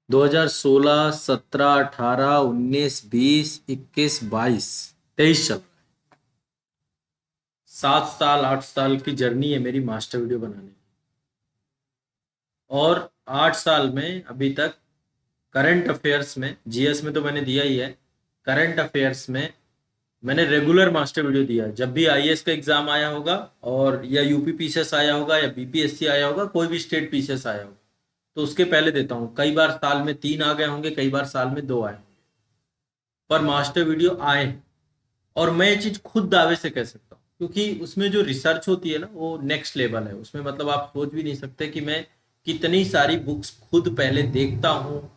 2016, 17, 18, 19, 20, 21, 22, 23 चल। 7 साल 8 साल की जर्नी है मेरी मास्टर वीडियो बनाने की। और 8 साल में अभी तक करंट अफेयर्स में, जीएस में तो मैंने दिया ही है, करंट अफेयर्स में मैंने रेगुलर मास्टर वीडियो दिया है। जब भी आईएएस का एग्जाम आया होगा, और या यूपी पीसीएस आया होगा, या बीपीएससी आया होगा, कोई भी स्टेट पीसीएस आया होगा, तो उसके पहले देता हूँ। कई बार साल में 3 आ गए होंगे, कई बार साल में 2 आए होंगे, पर मास्टर वीडियो आए। और मैं ये चीज खुद दावे से कह सकता हूँ, क्योंकि उसमें जो रिसर्च होती है ना, वो नेक्स्ट लेवल है। उसमें मतलब आप सोच भी नहीं सकते कि मैं कितनी सारी बुक्स खुद पहले देखता हूँ,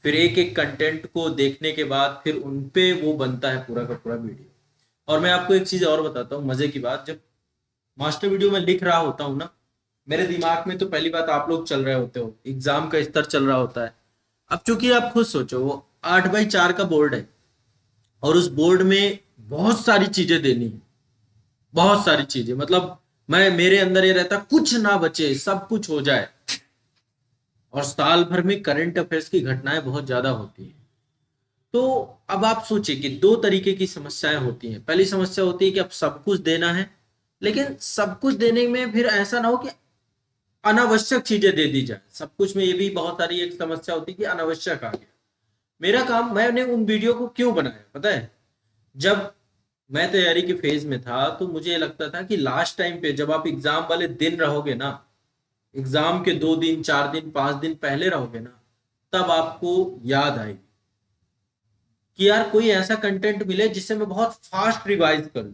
फिर एक एक कंटेंट को देखने के बाद फिर उन पे वो बनता है पूरा का पूरा वीडियो। और मैं आपको एक चीज और बताता हूँ मजे की बात। जब मास्टर वीडियो में लिख रहा होता हूँ ना, मेरे दिमाग में तो पहली बात आप लोग चल रहे होते हो, एग्जाम का स्तर चल रहा होता है। अब चूंकि आप खुद सोचो, वो 8x4 का बोर्ड है, और उस बोर्ड में बहुत सारी चीजें देनी है, बहुत सारी चीजें। मतलब मैं, मेरे अंदर ये रहता कुछ ना बचे, सब कुछ हो जाए। और साल भर में करंट अफेयर्स की घटनाएं बहुत ज्यादा होती हैं। तो अब आप सोचिए कि दो तरीके की समस्याएं होती हैं। पहली समस्या होती है कि अब सब कुछ देना है, लेकिन सब कुछ देने में फिर ऐसा ना हो कि अनावश्यक चीजें दे दी जाए। सब कुछ में ये भी बहुत सारी एक समस्या होती है कि अनावश्यक आ गया। मेरा काम, मैंने उन वीडियो को क्यों बनाया पता है? जब मैं तैयारी के फेज में था, तो मुझे लगता था कि लास्ट टाइम पे जब आप एग्जाम वाले दिन रहोगे ना, एग्जाम के 2 दिन 4 दिन 5 दिन पहले रहोगे ना, तब आपको याद आएगी कि यार कोई ऐसा कंटेंट मिले जिससे मैं बहुत फास्ट रिवाइज करूं।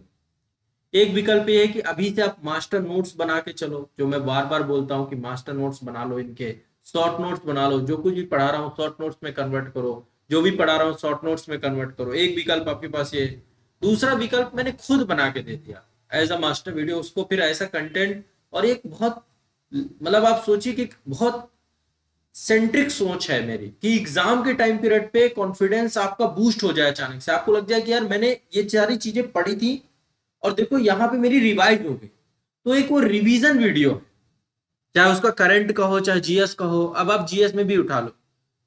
एक विकल्प ये है कि अभी से आप मास्टर नोट्स बना के चलो, जो मैं बार बार बोलता हूँ कि मास्टर नोट्स बना लो, इनके शॉर्ट नोट्स बना लो। जो कुछ भी पढ़ा रहा हूँ शॉर्ट नोट्स में कन्वर्ट करो, जो भी पढ़ा रहा हूँ शॉर्ट नोट्स में कन्वर्ट करो। एक विकल्प आपके पास ये। दूसरा विकल्प मैंने खुद बना के दे दिया एज अ मास्टर वीडियो, उसको फिर ऐसा कंटेंट। और एक बहुत, मतलब आप सोचिए कि बहुत सेंट्रिक सोच है मेरी, कि एग्जाम के टाइम पीरियड पे कॉन्फिडेंस आपका बूस्ट हो जाए, अचानक से आपको लग जाए कि यार मैंने ये सारी चीजें पढ़ी थी, और देखो यहाँ पे मेरी रिवाइज हो गई। तो एक वो रिवीजन वीडियो है, चाहे उसका करंट का हो चाहे जीएस का हो। अब आप जीएस में भी उठा लो,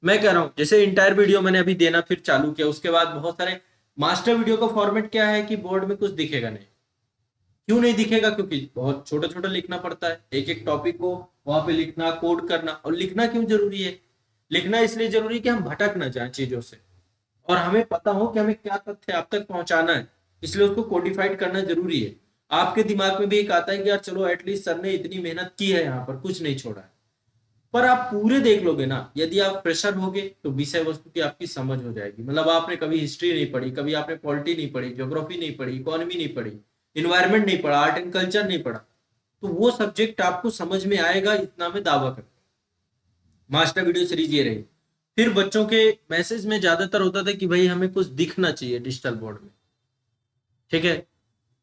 मैं कह रहा हूँ जैसे इंटायर वीडियो मैंने अभी देना फिर चालू किया, उसके बाद बहुत सारे मास्टर वीडियो का फॉर्मेट क्या है कि बोर्ड में कुछ दिखेगा नहीं। क्यों नहीं दिखेगा? क्योंकि बहुत छोटा छोटा लिखना पड़ता है, एक एक टॉपिक को वहां पे लिखना, कोड करना। और लिखना क्यों जरूरी है? लिखना इसलिए जरूरी है कि हम भटक ना जाए चीजों से, और हमें पता हो कि हमें क्या तथ्य आप तक पहुंचाना है, इसलिए उसको कोडिफाइड करना जरूरी है। आपके दिमाग में भी एक आता है कि यार चलो एटलीस्ट सर ने इतनी मेहनत की है, यहाँ पर कुछ नहीं छोड़ा है। पर आप पूरे देख लोगे ना, यदि आप प्रेशर होगे तो विषय वस्तु की आपकी समझ हो जाएगी। मतलब आपने कभी हिस्ट्री नहीं पढ़ी, कभी आपने पॉलिटी नहीं पढ़ी, ज्योग्राफी नहीं पढ़ी, इकोनॉमी नहीं पढ़ी, इन्वायरमेंट नहीं पढ़ा, आर्ट एंड कल्चर नहीं पढ़ा, तो वो सब्जेक्ट आपको समझ में आएगा, इतना मैं दावा करता हूं। मास्टर वीडियो सीरीज ये रही। फिर बच्चों के मैसेज में ज्यादातर होता था कि भाई हमें कुछ दिखना चाहिए डिजिटल बोर्ड में, ठीक है?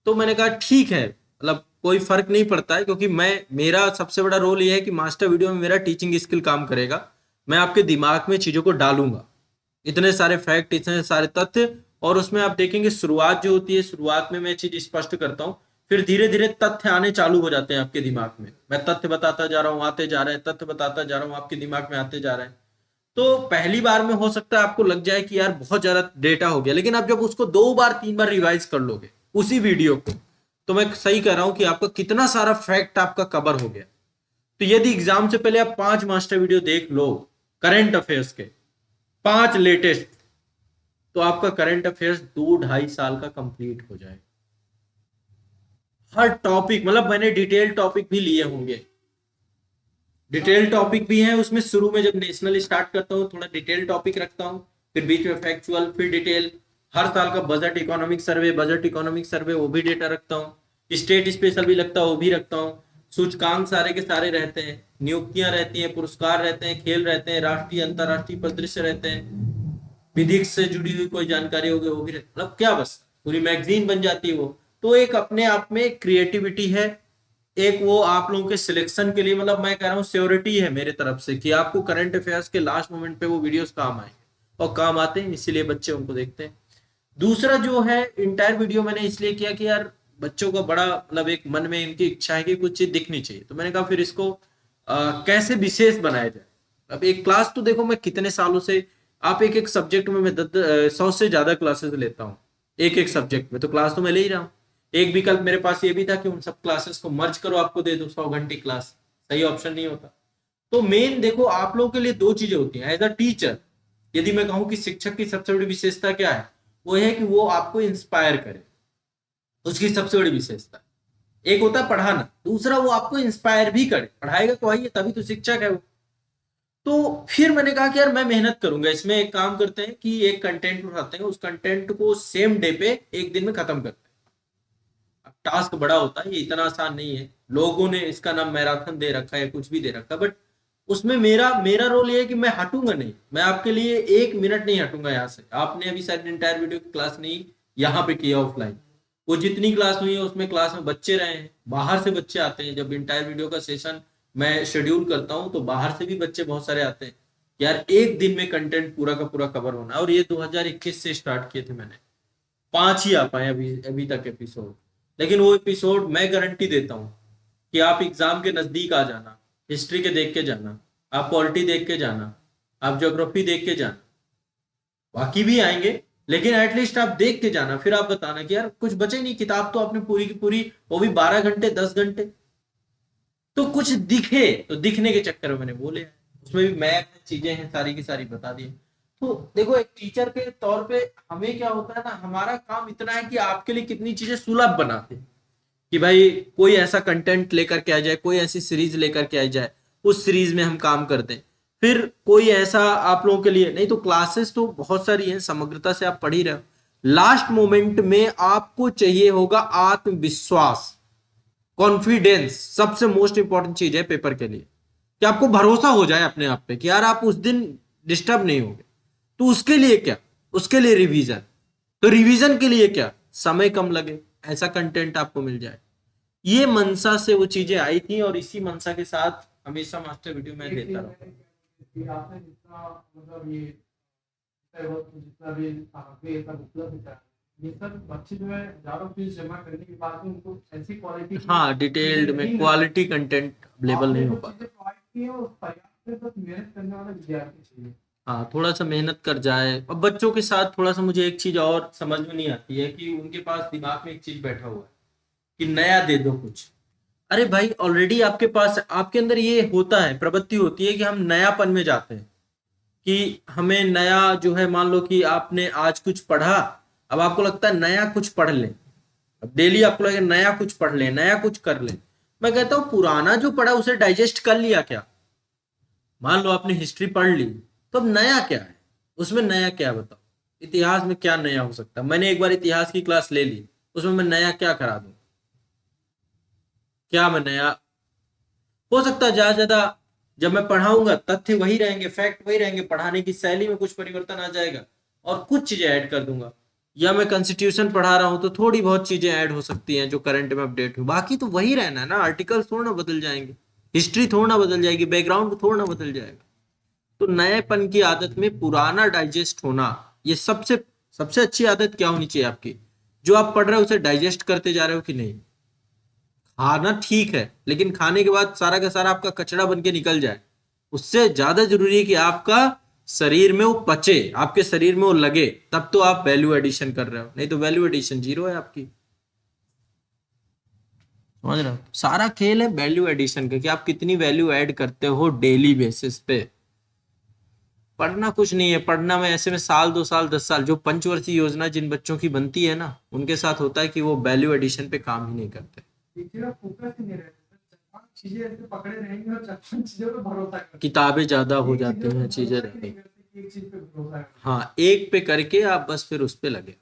तो मैंने कहा ठीक है, मतलब कोई फर्क नहीं पड़ता है, क्योंकि मैं, मेरा सबसे बड़ा रोल ये है कि मास्टर वीडियो में मेरा टीचिंग स्किल काम करेगा। मैं आपके दिमाग में चीजों को डालूंगा, इतने सारे फैक्ट, इतने सारे तथ्य। और उसमें आप देखेंगे शुरुआत जो होती है, शुरुआत में मैं चीज स्पष्ट करता हूँ, फिर धीरे धीरे तथ्य आने चालू हो जाते हैं आपके दिमाग में। मैं तथ्य बताता जा रहा हूँ, आते जा रहे हैं, तथ्य बताता जा रहा हूँ, आपके दिमाग में आते जा रहे हैं। तो पहली बार में हो सकता है आपको लग जाए कि यार बहुत ज्यादा डेटा हो गया, लेकिन आप जब उसको 2 बार 3 बार रिवाइज कर लोगे उसी वीडियो को, तो मैं सही कह रहा हूं कि आपका कितना सारा फैक्ट आपका कवर हो गया। तो यदि एग्जाम से पहले आप 5 मास्टर वीडियो देख लो करंट अफेयर्स के, 5 लेटेस्ट, तो आपका करंट अफेयर्स 2 ढाई साल का कंप्लीट हो जाएगा। हर टॉपिक, मतलब मैंने डिटेल टॉपिक भी लिए होंगे, डिटेल टॉपिक भी है उसमें। शुरू में जब नेशनल स्टार्ट करता हूँ थोड़ा डिटेल टॉपिक रखता हूँ, फिर बीच में फैक्चुअल, फिर डिटेल। हर साल का budget economic survey, budget economic survey वो भी डेटा रखता हूँ। स्टेट स्पेशल भी लगता है, वो भी रखता हूँ। सूचकांक सारे के सारे रहते हैं, नियुक्तियां रहती हैं, पुरस्कार रहते हैं, खेल रहते हैं, राष्ट्रीय अंतरराष्ट्रीय परिदृश्य रहते हैं, विधिक से जुड़ी हुई कोई जानकारी होगी वो भी रहती, मतलब क्या बस पूरी मैगजीन बन जाती है वो। तो एक अपने आप में क्रिएटिविटी है, एक वो आप लोगों के सिलेक्शन के लिए, मतलब मैं कह रहा हूँ श्योरिटी है मेरे तरफ से कि आपको करंट अफेयर्स के लास्ट मोमेंट पे वो वीडियोस काम आएंगे, और काम आते हैं, इसीलिए बच्चे उनको देखते हैं। दूसरा जो है, इंटायर वीडियो मैंने इसलिए किया कि यार बच्चों का बड़ा, मतलब एक मन में इनकी इच्छा है कि कुछ चीज दिखनी चाहिए, तो मैंने कहा फिर इसको कैसे विशेष बनाया जाए। अब एक क्लास तो देखो मैं कितने सालों से, आप एक एक सब्जेक्ट में मैं 100 से ज्यादा क्लासेस लेता हूँ, एक एक सब्जेक्ट में तो क्लास तो मैं ले ही रहा हूँ। एक विकल्प मेरे पास ये भी था कि उन सब क्लासेस को मर्ज करो, आपको दे दो 100 घंटे क्लास, सही ऑप्शन नहीं होता। तो मेन देखो आप लोगों के लिए दो चीजें होती हैं एज अ टीचर। यदि मैं कहूँ कि शिक्षक की सबसे बड़ी विशेषता क्या है, वो है कि वो आपको इंस्पायर करे, उसकी सबसे बड़ी विशेषता। एक होता है पढ़ाना, दूसरा वो आपको इंस्पायर भी करे, पढ़ाएगा तो आइए तभी तो शिक्षक है वो। तो फिर मैंने कहा कि यार मैं मेहनत करूंगा इसमें, एक काम करते हैं कि एक कंटेंट उठाते हैं, उस कंटेंट को सेम डे पे एक दिन में खत्म करते हैं। अब टास्क बड़ा होता है, ये इतना आसान नहीं है, लोगों ने इसका नाम मैराथन दे रखा है, कुछ भी दे रखा है, बट उसमें मेरा मेरा रोल ये है कि मैं हटूंगा नहीं, मैं आपके लिए 1 मिनट नहीं हटूंगा यहाँ से। आपने अभी शायद इंटायर वीडियो की क्लास नहीं यहाँ पे किया ऑफलाइन, वो जितनी क्लास हुई है उसमें क्लास में बच्चे रहे हैं, बाहर से बच्चे आते हैं, जब इंटायर वीडियो का सेशन मैं शेड्यूल करता हूँ तो बाहर से भी बच्चे बहुत सारे आते हैं। यार एक दिन में कंटेंट पूरा का पूरा कवर होना, और ये 2021 से स्टार्ट किए थे मैंने, 5 ही आ पाए अभी अभी तक एपिसोड। लेकिन वो एपिसोड मैं गारंटी देता हूँ कि आप एग्जाम के नजदीक आ जाना, हिस्ट्री के देख के जाना, आप पॉलिटी देख के जाना, आप ज्योग्राफी देख के जाना, बाकी भी आएंगे, लेकिन एटलीस्ट आप देख के जाना, फिर आप बताना कि यार कुछ बचे नहीं, किताब तो आपने पूरी की पूरी, वो भी 12 घंटे 10 घंटे, तो कुछ दिखे, तो दिखने के चक्कर में मैंने बोले, उसमें भी मैप चीजें हैं सारी की सारी बता दी। तो देखो एक टीचर के तौर पे हमें क्या होता है ना, हमारा काम इतना है कि आपके लिए कितनी चीजें सुलभ बनाते हैं, कि भाई कोई ऐसा कंटेंट लेकर के आ जाए, कोई ऐसी सीरीज लेकर के आ जाए, उस सीरीज में हम काम कर दें। फिर कोई ऐसा आप लोगों के लिए नहीं, तो क्लासेस तो बहुत सारी हैं, समग्रता से आप पढ़ ही रहे हो, लास्ट मोमेंट में आपको चाहिए होगा आत्मविश्वास, कॉन्फिडेंस, सबसे मोस्ट इंपॉर्टेंट चीज है पेपर के लिए, कि आपको भरोसा हो जाए अपने आप पे कि यार आप उस दिन डिस्टर्ब नहीं होंगे। तो उसके लिए क्या, उसके लिए रिवीजन, तो रिवीजन के लिए क्या, समय कम लगे, ऐसा कंटेंट आपको मिल जाए। ये मनसा से वो चीजें आई थी, और इसी मनसा के साथ हमेशा मास्टर वीडियो मैं देता रहा। आपने जितना मतलब ये जितना भी आपने ये सब उपलब्ध करा, ये सब बच्चे जो है ज्यादा फीस जमा करने के बाद में उनको ऐसी क्वालिटी की हाँ चीजें डिटेल्ड में नहीं मिल क्वालिटी कंटेंट अवेलेबल आपने नहीं हो जो पाता। चीजें प्रोवाइड की है उस पर्याप्त है, बस मेहनत करने वाला विद्यार्थी चाहिए। हाँ थोड़ा सा मेहनत कर जाए, और बच्चों के साथ थोड़ा सा मुझे एक चीज और समझ में नहीं आती है कि उनके पास दिमाग में एक चीज बैठा हुआ है कि नया दे दो कुछ। अरे भाई ऑलरेडी आपके पास, आपके अंदर ये होता है, प्रवृत्ति होती है कि हम नयापन में जाते हैं, कि हमें नया जो है, मान लो कि आपने आज कुछ पढ़ा, अब आपको लगता है नया कुछ पढ़ लें, अब डेली आपको लगे नया कुछ पढ़ लें, नया कुछ कर लें। मैं कहता हूँ पुराना जो पढ़ा उसे डाइजेस्ट कर लिया क्या, मान लो आपने हिस्ट्री पढ़ ली, तो अब नया क्या है, उसमें नया क्या बताओ, इतिहास में क्या नया हो सकता है, मैंने एक बार इतिहास की क्लास ले ली, उसमें मैं नया क्या करा दूं, क्या मैं नया, हो सकता है ज्यादा ज्यादा जब मैं पढ़ाऊंगा तथ्य वही रहेंगे, फैक्ट वही रहेंगे, पढ़ाने की शैली में कुछ परिवर्तन आ जाएगा और कुछ चीजें ऐड कर दूंगा। या मैं कॉन्स्टिट्यूशन पढ़ा रहा हूं तो थोड़ी बहुत चीजें ऐड हो सकती हैं जो करंट में अपडेट हो, बाकी तो वही रहना है ना, आर्टिकल्स थोड़ा ना बदल जाएंगे, हिस्ट्री थोड़ा ना बदल जाएगी, बैकग्राउंड थोड़ा ना बदल जाएगा। तो नएपन की आदत में पुराना डाइजेस्ट होना, ये सबसे सबसे अच्छी आदत क्या होनी चाहिए आपकी, जो आप पढ़ रहे हो उसे डाइजेस्ट करते जा रहे हो कि नहीं। खाना ठीक है, लेकिन खाने के बाद सारा का सारा आपका कचरा बन के निकल जाए, उससे ज्यादा जरूरी है कि आपका शरीर में वो पचे, आपके शरीर में वो लगे, तब तो आप वैल्यू एडिशन कर रहे हो, नहीं तो वैल्यू एडिशन जीरो है आपकी। समझ रहे हो, सारा खेल है वैल्यू एडिशन का, कि आप कितनी वैल्यू ऐड करते हो डेली बेसिस पे। पढ़ना कुछ नहीं है, पढ़ना में ऐसे में साल 2 साल 10 साल, जो पंचवर्षीय योजना जिन बच्चों की बनती है ना, उनके साथ होता है कि वो वैल्यू एडिशन पे काम ही नहीं करते, टीचर फोकस ही नहीं रहता, चार पांच चीजें ऐसे पकड़े रहेंगे और चार पांच चीजों पे भरोसा करते किताबें ज्यादा हो हैं, एक जाती चीजों पे हैं, चीजें भरोसा ही रहती नहीं हैं। करते कि एक चीज पे भरोसा करते हाँ एक पे करके आप बस फिर उस पे लगे,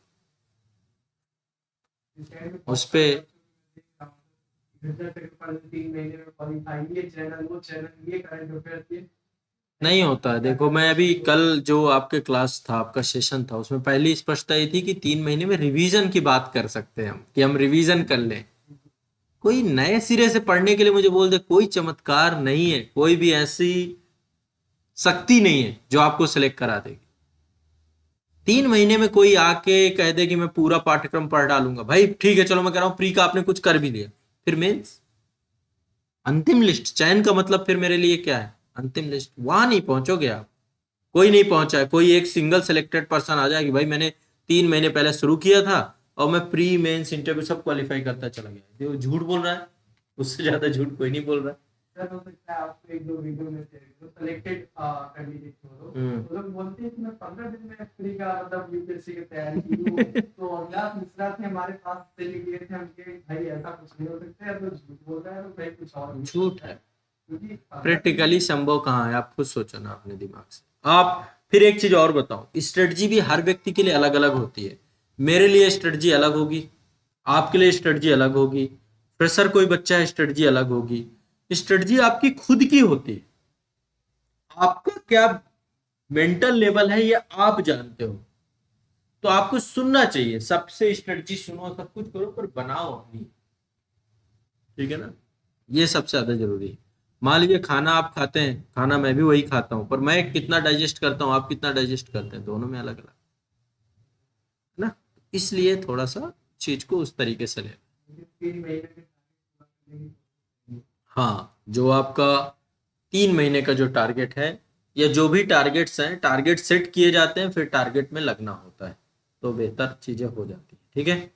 हैं। इस टाइम पे उस बहुत पे। सारे बच्चों को देख रहा हूं, रिजल्ट के पहले 3 महीने में क्वालिफाई, ये चैनल वो चैनल, ये करंट अफेयर, ये नहीं ऐसा होता है, क्या देखो क्या मैं बच्चों अभी को। कल जो आपके क्लास था, आपका सेशन था, उसमें पहली स्पष्टता ये थी कि 3 महीने में रिवीजन की बात कर सकते हैं हम, कि हम रिवीजन कर लें। कोई नए सिरे से पढ़ने के लिए मुझे बोल दे, कोई चमत्कार नहीं है, कोई भी ऐसी शक्ति नहीं है जो आपको सिलेक्ट करा देगी। 3 महीने में कोई आके कह दे कि मैं पूरा पाठ्यक्रम पढ़ डालूंगा, भाई ठीक है चलो मैं कह रहा हूँ प्री का आपने कुछ कर भी लिया, फिर मेंस अंतिम लिस्ट, चयन का मतलब फिर मेरे लिए क्या है? अंतिम लिस्ट, वहां नहीं पहुंचोगे आप। कोई नहीं पहुंचा है, कोई एक सिंगल सेलेक्टेड पर्सन आ जाए कि भाई मैंने 3 महीने पहले शुरू किया था और मैं प्री मेंस इंटरव्यू सब क्वालिफाई करता चला गया, वो झूठ बोल रहा है। उससे ज्यादा झूठ कोई नहीं बोल रहा है। सर हो सकता है आपको एक दो वीडियो में से जो सेलेक्टेड कैंडिडेट हो वो लोग बोलते हैं कि मैं 15 दिन में फ्री का मतलब यूपीएससी की तैयारी की हूँ। तो अज्ञात मिश्रा थे हमारे पास चले गए थे हमके भाई ऐसा कुछ नहीं हो सकता है, तो झूठ बोल रहा है तो भाई कुछ और भी झूठ है, क्योंकि प्रैक्टिकली संभव कहाँ है? आप खुद सोचो ना अपने दिमाग से। आप फिर एक चीज और बताओ, स्ट्रेटजी भी हर व्यक्ति के लिए अलग अलग होती है। मेरे लिए स्ट्रेटजी अलग होगी, आपके लिए स्ट्रेटजी अलग होगी, फ्रेशर कोई बच्चा है स्ट्रेटजी अलग होगी। स्ट्रेटजी आपकी खुद की होती है, आपका क्या मेंटल लेवल है ये आप जानते हो। तो आपको सुनना चाहिए, सबसे स्ट्रेटजी सुनो, सब कुछ करो, पर बनाओ अपनी। ठीक है ना? ये सबसे ज्यादा जरूरी है। मान लीजिए खाना आप खाते हैं, खाना मैं भी वही खाता हूँ, पर मैं कितना डाइजेस्ट करता हूँ, आप कितना डाइजेस्ट करते हैं, दोनों में अलग अलग है ना। इसलिए थोड़ा सा चीज को उस तरीके से ले। 3 महीने में हाँ, जो आपका 3 महीने का जो टारगेट है, या जो भी टारगेट्स हैं, टारगेट सेट किए जाते हैं, फिर टारगेट में लगना होता है, तो बेहतर चीजें हो जाती है। ठीक है।